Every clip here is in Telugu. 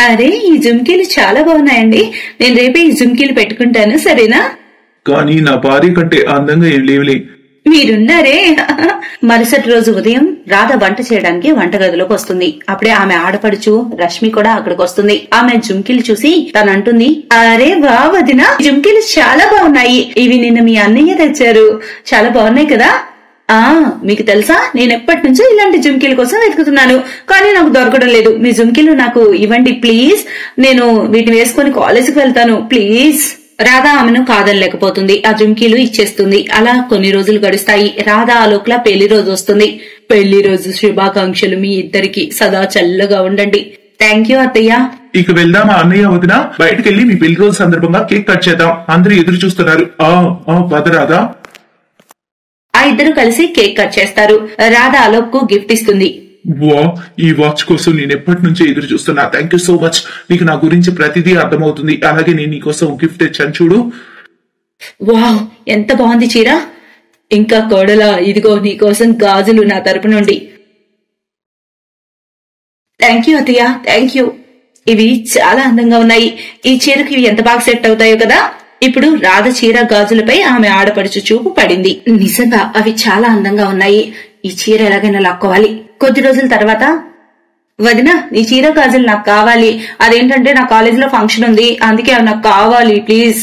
అరే ఈ జుమ్కీలు చాలా బాగున్నాయండి, నేను రేపే ఈ జుమ్కీలు పెట్టుకుంటాను, సరేనా? కానీ నా భార్య కంటే అందంగా ఏం లేవులే. మీరున్నారే. మరుసటి రోజు ఉదయం రాధ వంట చేయడానికి వంటగదిలోకి వస్తుంది. అప్పుడే ఆమె ఆడపడుచు రష్మి కూడా అక్కడికి వస్తుంది. ఆమె జుమ్కీలు చూసి తను అంటుంది, అరే వా వదినా, జుమ్కీలు చాలా బాగున్నాయి, ఇవి నిన్న మీ అన్నయ్య తెచ్చారు, చాలా బాగున్నాయి కదా? మీకు తెలుసా, నేను ఎప్పటి నుంచో ఇలాంటి జుమ్కీల కోసం వెతుకుతున్నాను, కానీ నాకు దొరకడం లేదు. మీ జుమ్కీలు నాకు ఇవ్వండి ప్లీజ్, నేను వీటిని వేసుకుని కాలేజీకి వెళ్తాను ప్లీజ్. రాధ ఆమెను కాదనలేకపోతుంది, ఆ జుమ్కీలు ఇచ్చేస్తుంది. అలా కొన్ని రోజులు గడుస్తాయి. రాధ ఆలోకల పెళ్లి రోజు వస్తుంది. పెళ్లి రోజు శుభాకాంక్షలు మీ ఇద్దరికి, సదా చల్లగా ఉండండి. థ్యాంక్ యూ అత్తయ్య. ఇక వెళ్దామా అన్నయ్య వదిన? బయటకెళ్లి మీ పెళ్లి రోజు సందర్భంగా కేక్ కట్ చేద్దాం, అందరూ ఎదురు చూస్తున్నారు. పద రాధా. ఆ ఇద్దరు కలిసి కేక్ కట్ చేస్తారు. రాధ ఆలోక్ కు గిఫ్ట్ ఇస్తుంది. వా, ఈ వాచ్ కోసం నేను ఎప్పటి నుంచో ఎదురు చూస్తున్నా. థ్యాంక్ యూ సో మచ్, నీకు నా గురించి ప్రతిదీ అర్థమవుతుంది. అలాగే నేను నీకోసం గిఫ్ట్ తెచ్చాను చూడు. వావ్, ఎంత బాగుంది చీర. ఇంకా కోడలా, ఇదిగో నీకోసం గాజులు నా తరపు నుండి. థ్యాంక్ యూ అత్తయ్య, థ్యాంక్ యూ. ఇవి చాలా అందంగా ఉన్నాయి. ఈ చీరకు ఇవి ఎంత బాగా సెట్ అవుతాయో కదా. ఇప్పుడు రాధ చీర గాజులపై ఆమె ఆడపడుచు చూపు పడింది. నిజంగా అవి చాలా అందంగా ఉన్నాయి, ఈ చీర ఎలాగైనా లాక్కోవాలి. కొద్ది రోజుల తర్వాత, వదిన నీ చీర గాజులు నాకు కావాలి, అదేంటంటే నా కాలేజీలో ఫంక్షన్ ఉంది, అందుకే అవి నాకు కావాలి ప్లీజ్.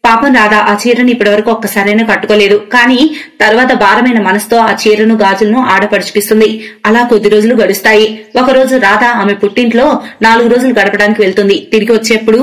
పాపం రాధ ఆ చీరను ఇప్పటి వరకు ఒక్కసారైనా కట్టుకోలేదు, కానీ తర్వాత భారమైన మనసుతో ఆ చీరను గాజులను ఆడపడిచిపిస్తుంది. అలా కొద్ది రోజులు గడుస్తాయి. ఒకరోజు రాధ ఆమె పుట్టింట్లో 4 రోజులు గడపడానికి వెళ్తుంది. తిరిగి వచ్చేప్పుడు,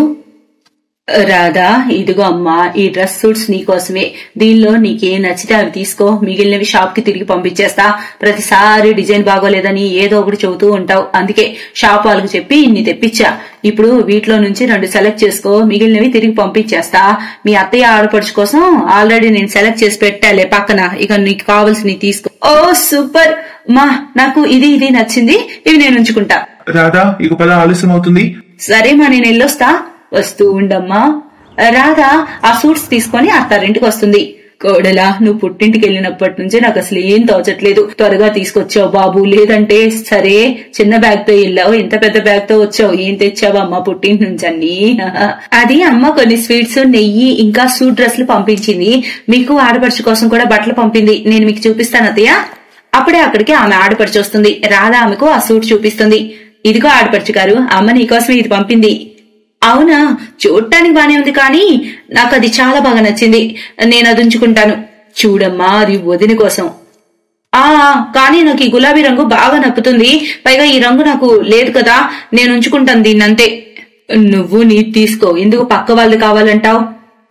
రాధా ఇదిగో అమ్మా, ఈ డ్రెస్ సూట్స్ నీకోసమే, దీనిలో నీకేం నచ్చితే అవి తీసుకో, మిగిలినవి షాప్ కి తిరిగి పంపించేస్తా. ప్రతిసారి డిజైన్ బాగోలేదని ఏదో ఒకటి చెబుతూ ఉంటావు, అందుకే షాప్ వాళ్ళకు చెప్పి ఇన్ని తెప్పించా. ఇప్పుడు వీటిలో నుంచి 2 సెలెక్ట్ చేసుకో, మిగిలినవి తిరిగి పంపించేస్తా. మీ అత్తయ్య ఆడపడుచు కోసం ఆల్రెడీ నేను సెలెక్ట్ చేసి పెట్టాలే పక్కన, ఇక నీకు కావాల్సినవి తీసుకో. ఓ సూపర్ మా, నాకు ఇది నచ్చింది, ఇవి నేను ఉంచుకుంటా. రాధా ఇక పద, ఆలస్యం అవుతుంది. సరే మా, నేను వెళ్ళొస్తా. వస్తూ ఉండమ్మా. రాధ ఆ సూట్స్ తీసుకుని అత్తారింటికి వస్తుంది. కోడలా, నువ్వు పుట్టింటికి వెళ్ళినప్పటి నుంచి నాకు అసలు ఏం తోచట్లేదు, త్వరగా తీసుకొచ్చావు బాబు, లేదంటే సరే చిన్న బ్యాగ్ తో వెళ్ళావు, ఇంత పెద్ద బ్యాగ్ తో వచ్చావు, ఏం తెచ్చావు అమ్మ పుట్టింటి నుంచి అన్ని? అది అమ్మ కొన్ని స్వీట్స్, నెయ్యి, ఇంకా సూట్ డ్రెస్లు పంపించింది. మీకు ఆడపడుచు కోసం కూడా బట్టలు పంపింది, నేను మీకు చూపిస్తాను అత్తయ్య. అప్పుడే అక్కడికి ఆమె ఆడపడుచు వస్తుంది. రాధ ఆమెకు ఆ సూట్ చూపిస్తుంది. ఇదిగో ఆడపడుచు గారు, అమ్మ నీకోసమే ఇది పంపింది. అవునా, చూడటానికి బానే ఉంది, కానీ నాకు అది చాలా బాగా నచ్చింది, నేను అది ఉంచుకుంటాను. చూడమ్మా, అది వదిన కోసం. కానీ నాకు ఈ గులాబీ రంగు బాగా నప్పుతుంది, పైగా ఈ రంగు నాకు లేదు కదా, నేను ఉంచుకుంటాను దీన్నంతే. నువ్వు నీ తీసుకో, ఎందుకు పక్క వాళ్ళు కావాలంటావు?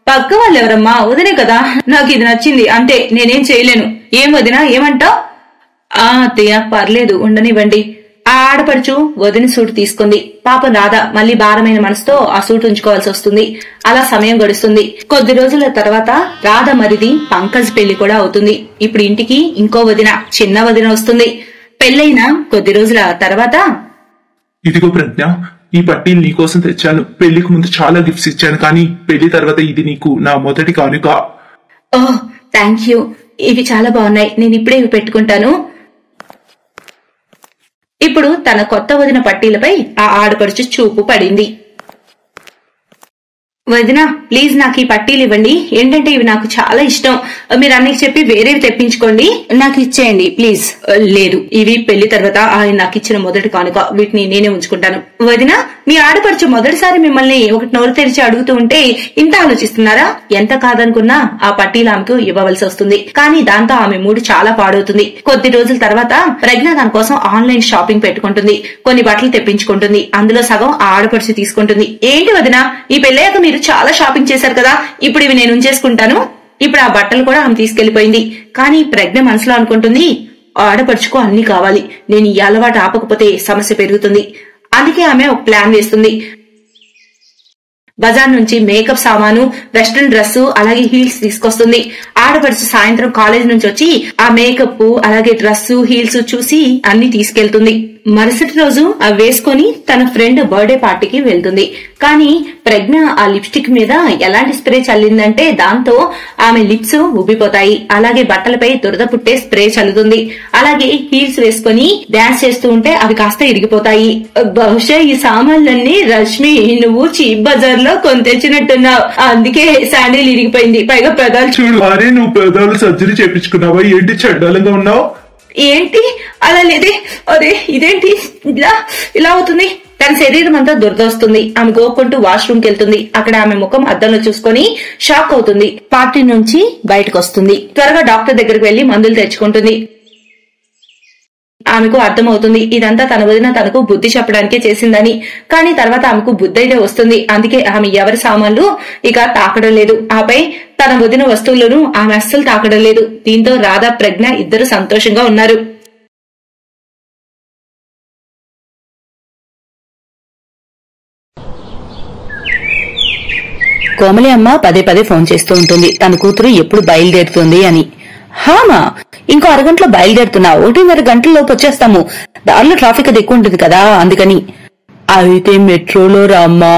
పక్క వాళ్ళు ఎవరమ్మా, వదినే కదా, నాకు ఇది నచ్చింది అంతే, నేనేం చేయలేను. ఏం వదినా, ఏమంటావు? అత్తయ్య పర్లేదు, ఉండనివ్వండి. ఆ ఆడపడుచు వదిన సూట్ తీసుకుంది. పాపం రాధ మళ్లీ భారమైన మనసుతో ఆ సూట్ ఉంచుకోవాల్సి వస్తుంది. అలా సమయం గడుస్తుంది. కొద్ది రోజుల తర్వాత రాధ మరిది పంకజ్ పెళ్లి కూడా అవుతుంది. ఇప్పుడు ఇంటికి ఇంకో వదిన, చిన్న వదిన వస్తుంది. పెళ్లైన కొద్ది రోజుల తర్వాత, ఇదిగో ప్రజ్ఞ, ఈ పట్టీలు నీకోసం తెచ్చాను. పెళ్లికి ముందు చాలా గిఫ్ట్స్ ఇచ్చాను, కానీ పెళ్లి తర్వాత ఇది నీకు నా మొదటి కానుక. ఓహ్ థ్యాంక్ యూ, ఇవి చాలా బాగున్నాయి, నేను ఇప్పుడే ఇవి పెట్టుకుంటాను. ఇప్పుడు తన కొత్త వదిన పట్టీలపై ఆ ఆడపడుచు చూపు పడింది. వదినా ప్లీజ్ నాకు ఈ పట్టీలు ఇవ్వండి, ఏంటంటే ఇవి నాకు చాలా ఇష్టం, మీరు అన్నికి చెప్పి వేరేవి తెప్పించుకోండి, నాకు ఇచ్చేయండి ప్లీజ్. లేదు, ఇవి పెళ్లి తర్వాత ఆయన నాకు ఇచ్చిన మొదటి కానుక, వీటిని నేనే ఉంచుకుంటాను. వదినా, మీ ఆడపడుచు మొదటిసారి మిమ్మల్ని ఒకటి నోరు తెరిచి అడుగుతూ ఉంటే ఇంత ఆలోచిస్తున్నారా? ఎంత కాదనుకున్నా ఆ పట్టీలు ఆమెకు ఇవ్వవలసి వస్తుంది, కానీ దాంతో ఆమె మూడు చాలా పాడవుతుంది. కొద్ది రోజుల తర్వాత ప్రజ్ఞ దాని కోసం ఆన్లైన్ షాపింగ్ పెట్టుకుంటుంది. కొన్ని బట్టలు తెప్పించుకుంటుంది, అందులో సగం ఆ ఆడపడుచు తీసుకుంటుంది. ఏంటి వదినా, ఈ పెళ్ళయ్యాక మీరు చాలా షాపింగ్ చేశారు కదా, ఇప్పుడు ఇవి నేను ఉంచేసుకుంటాను. ఇప్పుడు ఆ బట్టలు కూడా ఆమె తీసుకెళ్లిపోయింది. కానీ ప్రజ్ఞ మనసులో అనుకుంటుంది, ఆడపడుచుకో అన్ని కావాలి, నేను ఈ అలవాటు ఆపకపోతే సమస్య పెరుగుతుంది. అందుకే ఆమె ఒక ప్లాన్ వేస్తుంది. బజార్ నుంచి మేకప్ సామాను, వెస్ట్రన్ డ్రెస్, అలాగే హీల్స్ తీసుకొస్తుంది. ఆడపడుచు సాయంత్రం కాలేజ్ నుంచి వచ్చి ఆ మేకప్ అలాగే డ్రెస్, హీల్స్ చూసి అన్ని తీసుకెళ్తుంది. మరుసటి రోజు అవి వేసుకుని తన ఫ్రెండ్ బర్త్డే పార్టీకి వెళ్తుంది. కానీ ప్రజ్ఞ ఆ లిప్స్టిక్ మీద ఎలాంటి స్ప్రే చల్లిందంటే దాంతో ఆమె లిప్స్ ఉబ్బిపోతాయి. అలాగే బట్టలపై దురద పుట్టే స్ప్రే చల్లుతుంది. అలాగే హీల్స్ వేసుకుని డాన్స్ చేస్తూ ఉంటే అవి కాస్త ఇరిగిపోతాయి. బహుశా ఈ సామాన్లన్నీ రష్మి నువ్వు చీప్ బజార్ లో కొని తెచ్చినట్టున్నావు, అందుకే శాండిల్ ఇరిగిపోయింది. పైగా పెదాలు చూడు. అరే నువ్వు పెదాలు సర్జరీ చేపించుకున్నావా? ఏంటి చండాలంగా ఉన్నావు? ఏంటి అలా లేదే, అరే ఇదేంటి ఇలా అవుతుంది. తన శరీరం అంతా దురదొస్తుంది. ఆమె గోక్కుంటూ వాష్రూమ్ కి వెళ్తుంది. అక్కడ ఆమె ముఖం అద్దంలో చూసుకుని షాక్ అవుతుంది. పార్టీ నుంచి బయటకు వస్తుంది. త్వరగా డాక్టర్ దగ్గరికి వెళ్లి మందులు తెచ్చుకుంటుంది. ఆమెకు అర్థమవుతుంది ఇదంతా తన వదిన తనకు బుద్ధి చెప్పడానికే చేసిందని. కానీ తర్వాత ఆమెకు బుద్ధి అయితే వస్తుంది. అందుకే ఆమె ఎవరి సామాన్లు ఇక తాకడం లేదు. ఆపై తన వదిన వస్తువులను ఆమె అస్సలు తాకడం లేదు. దీంతో రాధా ప్రజ్ఞ ఇద్దరు సంతోషంగా ఉన్నారు. కోమలి అమ్మ పదే పదే ఫోన్ చేస్తూ ఉంటుంది తన కూతురు ఎప్పుడు బయలుదేరుతుంది అని. హామా ఇంకో అరగంటలో బయలుదేరుతున్నా, 1.5 గంటల లోపు వచ్చేస్తాము. దారిలో ట్రాఫిక్ అది ఎక్కువ ఉంటుంది కదా అందుకని. అయితే మెట్రోలో రామ్మా.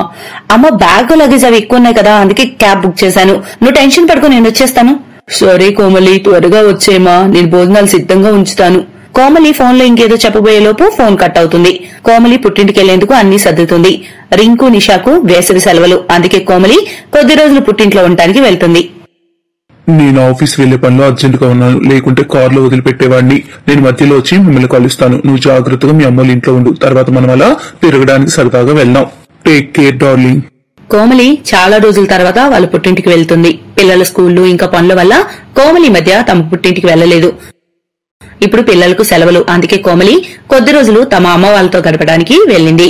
అమ్మ బ్యాగ్ లగేజ్ అవి ఎక్కువ ఉన్నాయి కదా అందుకే క్యాబ్ బుక్ చేశాను. నువ్వు టెన్షన్ పడుకో, నేను వచ్చేస్తాను. సరే కోమలి త్వరగా వచ్చేమా, నేను భోజనాలు సిద్ధంగా ఉంచుతాను. కోమలి ఫోన్ లో ఇంకేదో చెప్పబోయేలోపు ఫోన్ కట్ అవుతుంది. కోమలి పుట్టింటికి వెళ్లేందుకు అన్ని సర్దుతుంది. రింకు నిషాకు వేసవి సెలవులు, అందుకే కోమలి కొద్ది రోజులు పుట్టింట్లో ఉండటానికి వెళ్తుంది. నేను ఆఫీస్ వెళ్లే పనిలో అర్జెంట్ గా ఉన్నాను, లేకుంటే కార్లో వదిలిపెట్టేవాడిని. నేను మధ్యలో వచ్చి మిమ్మల్ని కలుస్తాను. నువ్వు జాగ్రత్తగా మీ అమ్మోళ్ళ ఇంట్లో ఉండు. తర్వాత మనం అలా తిరగడానికి సరదాగా వెళ్దాం. Take care darling. కోమలి చాలా రోజుల తర్వాత వాళ్ళ పుట్టింటికి వెళ్తుంది. పిల్లల స్కూళ్లు ఇంకా పనుల వల్ల కోమలి మధ్య తమ పుట్టింటికి వెళ్లలేదు. ఇప్పుడు పిల్లలకు సెలవులు, అందుకే కోమలి కొద్ది రోజులు తమ అమ్మ వాళ్ళతో గడపడానికి వెళ్ళింది.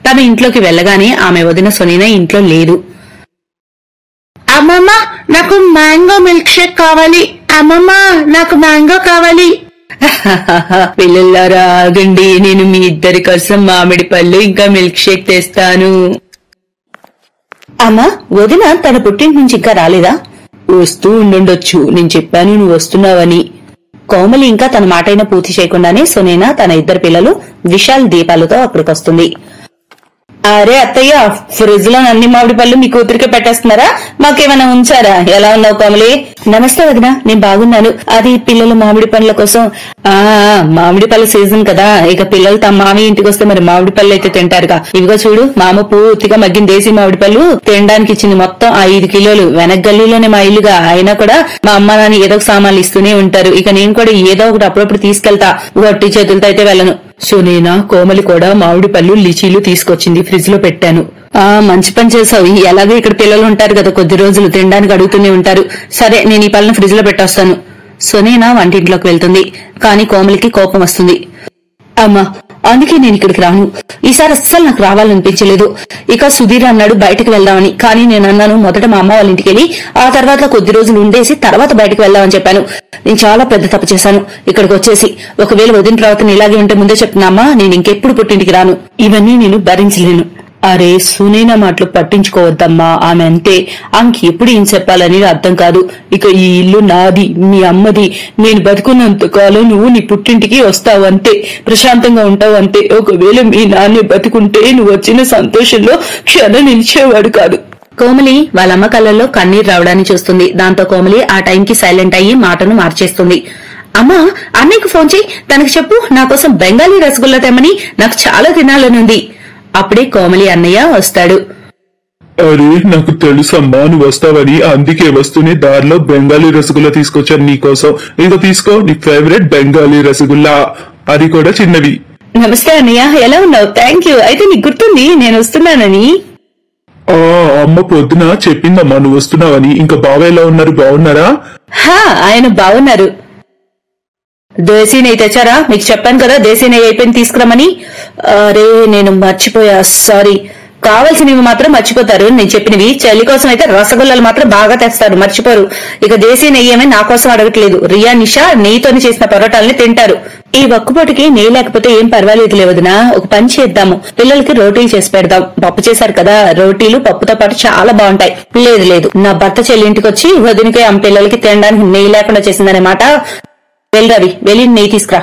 తమ ఇంట్లోకి వెళ్లగానే ఆమె వదిన సునీన ఇంట్లో లేదు. అమ్మమ్మ నాకు మ్యాంగో మిల్క్ షేక్ కావాలి. అమ్మమ్మ నాకు మ్యాంగో కావాలి. పిల్లలారా ఆగండి, నేను మీ ఇద్దరి కోసం మామిడి పళ్ళు ఇంకా మిల్క్ షేక్ తెస్తాను. అమ్మా వదిన తన పుట్టింటి నుంచి ఇంకా రాలేదా? వస్తూ ఉండుండొచ్చు, నేను చెప్పాను నువ్వు వస్తున్నావని. కోమలి ఇంకా తన మాటైనా పూర్తి చేయకుండానే సునీన తన ఇద్దరు పిల్లలు విశాల్ దీపాలతో అక్కడికొస్తుంది. అరే అత్తయ్య, ఫ్రిడ్జ్ లో అన్ని మామిడి పళ్ళు మీ కూతురికే పెట్టేస్తున్నారా? మాకేమైనా ఉంచారా? ఎలా ఉన్నావు కోమలి? నమస్తే వదిన, నేను బాగున్నాను. అది పిల్లల మామిడి పండ్ల కోసం. మామిడి పళ్ళ సీజన్ కదా, ఇక పిల్లలు తమ మామి ఇంటికి వస్తే మరి మామిడి పళ్ళు అయితే తింటారుగా. ఇవిగో చూడు, మామ పూర్తిగా మగ్గిన దేశీ మామిడి పళ్ళు తినడానికి ఇచ్చింది. మొత్తం 5 కిలోలు. వెనక్ గల్లీలోనే మా ఇల్లుగా, అయినా కూడా మా అమ్మ నాన్న ఏదో ఒక సామాన్లు ఇస్తూనే ఉంటారు. ఇక నేను కూడా ఏదో ఒకటి అప్పుడప్పుడు తీసుకెళ్తా, గట్టి చేతులతో అయితే వెళ్ళను. సునీన కోమలి కూడా మామిడి పళ్ళు లిచీలు తీసుకొచ్చింది, ఫ్రిడ్జ్ లో పెట్టాను. మంచి పని చేసావు. ఎలాగో ఇక్కడ పిల్లలు ఉంటారు కదా, కొద్ది రోజులు తినడానికి అడుగుతూనే ఉంటారు. సరే నేను ఈ పళ్ళను ఫ్రిడ్జ్ లో పెట్టొస్తాను. సునీన వంటింట్లోకి వెళ్తుంది. కానీ కోమలికి కోపం వస్తుంది. అమ్మా అందుకే నేను ఇక్కడికి రాను. ఈసారి అస్సలు నాకు రావాలనిపించలేదు. ఇక సుధీర్ అన్నాడు బయటకు వెళ్దామని, కానీ నేను అన్నాను మొదట మా అమ్మ వాళ్ళ ఇంటికి వెళ్లి ఆ తర్వాత కొద్ది రోజులు ఉండేసి తర్వాత బయటకు వెళ్దామని చెప్పాను. నేను చాలా పెద్ద తప్పు చేశాను ఇక్కడికి వచ్చేసి. ఒకవేళ వదిన ప్రవర్తన ఇలాగే ఉంటే ముందే చెప్తున్నామా, నేను ఇంకెప్పుడు పుట్టింటికి రాను. ఇవన్నీ నేను భరించలేను. అరే సునీన మాటలు పట్టించుకోవద్దమ్మా, ఆమె అంతే. ఆమెకి ఎప్పుడు ఏం చెప్పాలని అర్థం కాదు. ఇక ఈ ఇల్లు నాది, మీ అమ్మది. నేను బతుకున్నంత కాలం నువ్వు నీ పుట్టింటికి వస్తావు అంతే, ప్రశాంతంగా ఉంటావు అంతే. ఒకవేళ మీ నాన్న బతుకుంటే నువ్వు వచ్చిన సంతోషంలో క్షణం నిలిచేవాడు కాదు. కోమలి వాళ్ళమ్మ కళ్ళల్లో కన్నీరు రావడాన్ని చూస్తుంది. దాంతో కోమలి ఆ టైంకి సైలెంట్ అయ్యి మాటను మార్చేస్తుంది. అమ్మా అన్నయ్యకు ఫోన్ చేయి, తనకు చెప్పు నా కోసం బెంగాలీ రసగుల్లా తెమ్మని, నాకు చాలా తినాలనుంది. అప్పుడే కోమలి అన్నయ్య వస్తాడు. అరే నాకు తెలుసమ్మా నువ్వు వస్తావని, అందుకే వస్తూనే దారిలో బెంగాలీ రసగుల్లా తీసుకొచ్చాను నీకోసం. ఇదిగో తీసుకో, నీ ఫేవరెట్ బెంగాలీ రసగుల్లా, అది కూడా చిన్నవి. నమస్తే అన్నయ్య, ఎలా ఉన్నావు? Thank you. అయితే నీకు గుర్తుంది నేను వస్తున్నానని? అమ్మ పొద్దున చెప్పిందమ్మా నువ్వు వస్తున్నావని. ఇంకా బావ ఎలా ఉన్నారు, బాగున్నారా? ఆయన బాగున్నారు. దేశీ నెయ్యి తెచ్చారా? మీకు చెప్పాను కదా దేశీ నెయ్యి అయిపోయింది తీసుకురామని. అరే నేను మర్చిపోయా, సారీ. కావాల్సినవి మాత్రం మర్చిపోతారు నేను చెప్పినవి. చెల్లి కోసం అయితే రసగుల్లాలు మాత్రం బాగా తెస్తారు, మర్చిపోరు. ఇక దేశీ నెయ్యి ఏమీ నా కోసం అడగట్లేదు. రియా నిషా నెయ్యితోని చేసిన పరోటాలని తింటారు. ఈ ఒక్కపూటకి నెయ్యి లేకపోతే ఏం పర్వాలేదు లేవదినా. ఒక పని చేద్దాము, పిల్లలకి రోటీలు చేసి పెడదాం. పప్పు చేశారు కదా, రోటీలు పప్పుతో పాటు చాలా బాగుంటాయి. లేదు లేదు, నా భర్త చెల్లింటికి వచ్చి వదినకి పిల్లలకి తినడానికి నెయ్యి లేకుండా చేసిందనే మాట. వెళ్ళి రవి, వెళ్ళి నెయ్యి తీసుకురా.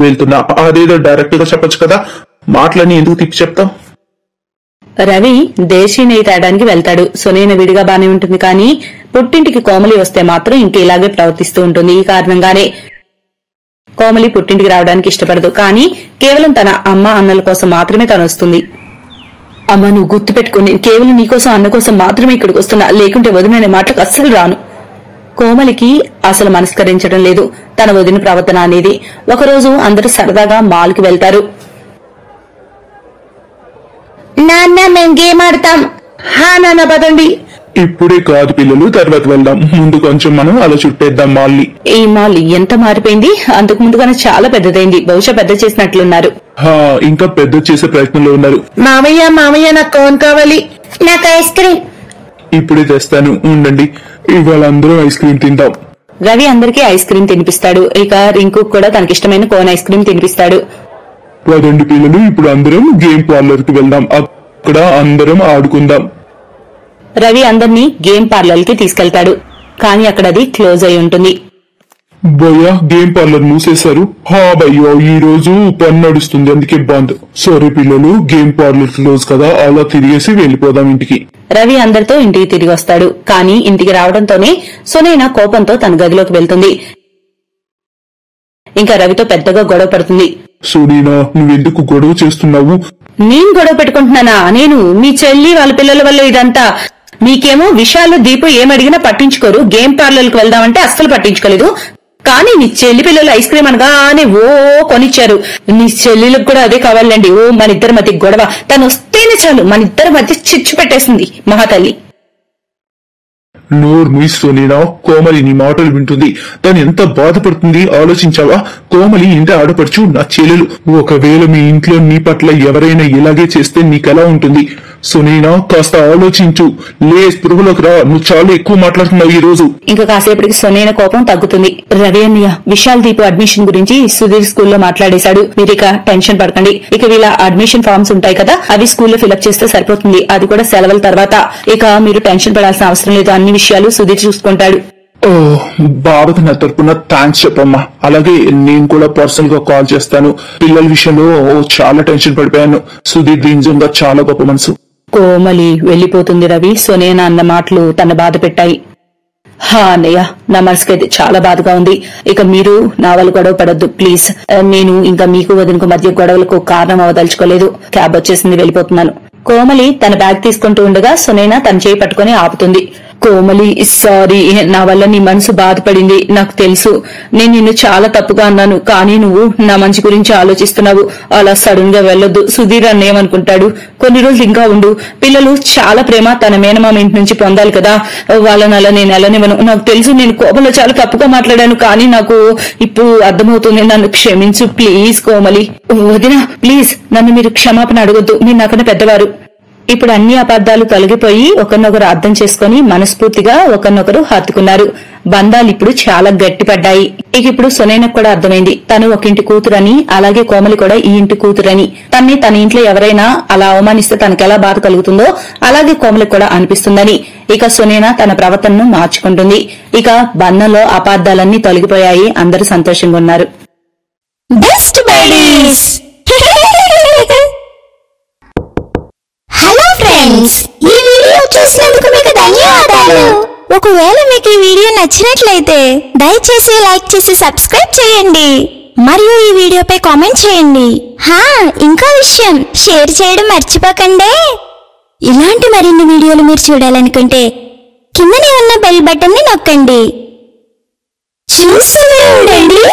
వెళ్తున్నా. అదేదో డైరెక్ట్ గా చెప్పొచ్చు కదా, మాటలని ఎందుకు తిప్పి చెప్తాం? రవి దేశీ నెయ్యి తేడానికి వెళ్తాడు. సునైన విడిగా బానే ఉంటుంది, కానీ పుట్టింటికి కోమలి వస్తే మాత్రం ఇంక ఇలాగే ప్రవర్తిస్తూ ఉంటుంది. ఈ కారణంగానే కోమలి పుట్టింటికి రావడానికి ఇష్టపడదు, కానీ కేవలం తన అమ్మ అన్నల కోసం మాత్రమే తను వస్తుంది. అమ్మ, నువ్వు గుర్తుపెట్టుకుని కేవలం నీకోసం అన్న కోసం మాత్రమే ఇక్కడికి వస్తున్నా, లేకుంటే వదిన మాటలకు అస్సలు రాను. కోమలికి అసలు మనస్కరించడం లేదు తన వదిన ప్రవర్తన అనేది. ఒకరోజు అందరూ సరదాగా మాల్ కి వెళ్తారు. నాన్న, మేం గేమ్ ఆడతాం. హా నాన్న, పదండి. ఇప్పుడే కాదు పిల్లలు, తర్వాత వెళ్దాం. ముందు కొంచెం మనం అలా చుట్టేద్దాం మాల్ని. ఈ మాల్ ఎంత మారిపోయింది, అంతకు ముందుగానే చాలా పెద్దదైంది. బహుశా పెద్ద చేసినట్లున్నారు. ఇంకా పెద్ద చేసే ప్రయత్నంలో ఉన్నారు. మామయ్య మామయ్య, నాకు కోన్ కావాలి. నాకు ఐస్ క్రీమ్. ఇప్పుడే తెస్తాను, ఉండండి. ఇవాళ అందరూ ఐస్ క్రీమ్ తిందాం. రవి అందరికీ ఐస్ క్రీమ్ తినిపిస్తాడు. ఇక రింకు కూడా తనకిష్టమైన కోన్ ఐస్ క్రీమ్ తినిపిస్తాడు. పదండి పిల్లలు, ఇప్పుడు అందరం గేమ్ పార్లర్ కి వెళ్దాం. అక్కడ అందరం ఆడుకుందాం. రవి అందరినీ గేమ్ పార్లర్ కి తీసుకెళ్తాడు, కానీ అక్కడ అది క్లోజ్ అయి ఉంటుంది. భయ్యా, గేమ్ పార్లర్ మూసేశారు. భయ్యో, ఈ రోజు పని నడుస్తుంది, అందుకే బంద్. సారీ పిల్లలు, గేమ్ పార్లర్ క్లోజ్ కదా, అలా తిరిగేసి వెళ్ళిపోదాం ఇంటికి. రవి అందరితో ఇంటికి తిరిగి వస్తాడు, కానీ ఇంటికి రావడంతోనే సునైన కోపంతో తన గదిలోకి వెళ్తుంది. ఇంకా రవితో పెద్దగా గొడవ పడుతుంది. సునీనా, నువ్వెందుకు గొడవ చేస్తున్నావు? నేను గొడవ పెట్టుకుంటున్నానా? నేను మీ చెల్లి వాళ్ళ పిల్లల వల్ల ఇదంతా. మీకేమో విషయాలు దీపు ఏమడిగినా పట్టించుకోరు. గేమ్ పార్లర్ కి వెళ్దామంటే అస్సలు పట్టించుకోలేదు. కానీ నీ చెల్లి పిల్లలు ఐస్ క్రీమ్ అనగానే కొనిచ్చారు. నీ చెల్లెలకు కూడా అదే కావాలండి. మన ఇద్దరి మధ్య గొడవ. తను వస్తేనే చాలు మన ఇద్దరి మధ్య చిచ్చు పెట్టేసింది మహాతల్లి. నోరు మూయి సునీనా, కోమలి నీ మాటలు వింటుంది. తను ఎంత బాధపడుతుంది ఆలోచించావా? కోమలి ఇంటి ఆడపడుచు, నా చెల్లెలు. ఒకవేళ మీ ఇంట్లో నీ పట్ల ఎవరైనా ఇలాగే చేస్తే నీకెలా ఉంటుంది? సునీనా, కాస్త ఆలోచించు. స్పృహలోకి రా. నువ్వు చాలా ఎక్కువ మాట్లాడుతున్నావు ఈ రోజు. ఇంకా కాసేపటికి సునైన కోపం తగ్గుతుంది. రవి అన్నయ్య, విశాల్ దీపు అడ్మిషన్ గురించి సుధీర్ స్కూల్లో మాట్లాడేశాడు. మీరు ఇక టెన్షన్ పడకండి. ఇక వీళ్ళ అడ్మిషన్ ఫార్మ్స్ ఉంటాయి కదా, అవి స్కూల్లో ఫిలప్ చేస్తే సరిపోతుంది. అది కూడా సెలవుల తర్వాత. ఇక మీరు టెన్షన్ పడాల్సిన అవసరం లేదు. అన్ని విషయాలు సుధీర్ చూసుకుంటాడు. బాబుకి నా తరపున థ్యాంక్స్ చెప్పమ్మా. అలాగే నేను కూడా పర్సనల్ గా కాల్ చేస్తాను. పిల్లల విషయంలో చాలా టెన్షన్ పడిపోయాను. సుధీర్ నిజంగా చాలా గొప్ప మనసు. కోమలి వెళ్లిపోతుంది. రవి సునైన అన్న మాటలు తన బాధ పెట్టాయి. అన్నయ్య, నా మనసుకైతే చాలా బాధగా ఉంది. ఇక మీరు నా వల్ల గొడవ పడొద్దు ప్లీజ్. నేను ఇంకా మీకు వదినకు మధ్య గొడవలకు కారణం అవదలుచుకోలేదు. క్యాబ్ వచ్చేసింది, వెళ్లిపోతున్నాను. కోమలి తన బ్యాగ్ తీసుకుంటూ ఉండగా సునైన తన చేయి పట్టుకుని ఆపుతుంది. కోమలి, సారీ, నా వల్ల నీ మనసు బాధపడింది. నాకు తెలుసు నేను నిన్ను చాలా తప్పుగా అన్నాను, కానీ నువ్వు నా మంచి గురించి ఆలోచిస్తున్నావు. అలా సడన్ గా వెళ్లొద్దు. సుధీర్ అన్న ఏమనుకుంటాడు? కొన్ని రోజులు ఇంకా ఉండు. పిల్లలు చాలా ప్రేమ తన మేనమామ ఇంటి నుంచి పొందాలి కదా, వాళ్ళని అలా నేను వెళ్ళనివ్వను. నాకు తెలుసు నేను కోపంలో చాలా తప్పుగా మాట్లాడాను, కానీ నాకు ఇప్పుడు అర్థమవుతుంది. నన్ను క్షమించు ప్లీజ్. కోమలి, వదినా ప్లీజ్, నన్ను మీరు క్షమాపణ అడగొద్దు. మీరు నాకన్నా పెద్దవారు. ఇప్పుడు అన్ని అబద్దాలు తొలగిపోయి ఒకరినొకరు అర్థం చేసుకుని మనస్ఫూర్తిగా ఒకరినొకరు హత్తుకున్నారు. బంధాలు ఇప్పుడు చాలా గట్టిపడ్డాయి. ఇక ఇప్పుడు సునైనకు కూడా అర్థమైంది తను ఒక ఇంటి కూతురని, అలాగే కోమలి కూడా ఈ ఇంటి కూతురని. తన్ని తన ఇంట్లో ఎవరైనా అలా అవమానిస్తే తనకెలా బాధ కలుగుతుందో అలాగే కోమలికి కూడా అనిపిస్తుందని. ఇక సునైన తన ప్రవర్తనను మార్చుకుంటుంది. ఇక బంధంలో అపార్థాలన్నీ తొలగిపోయాయి. అందరూ సంతోషంగా ఉన్నారు. Best buddies. హలో ఫ్రెండ్స్, ఈ వీడియో చూసినందుకు మీకు ధన్యవాదాలు. ఒకవేళ మీకు ఈ వీడియో నచ్చినట్లయితే దయచేసి లైక్ చేసి సబ్స్క్రైబ్ చేయండి మరియు ఈ వీడియోపై కామెంట్ చేయండి. ఇంకో విషయం, షేర్ చేయడం మర్చిపోకండి. ఇలాంటి మరిన్ని వీడియోలు మీరు చూడాలనుకుంటే కిందనే ఉన్న బెల్ బటన్ ని నొక్కండి. చూస్తూనే ఉండండి.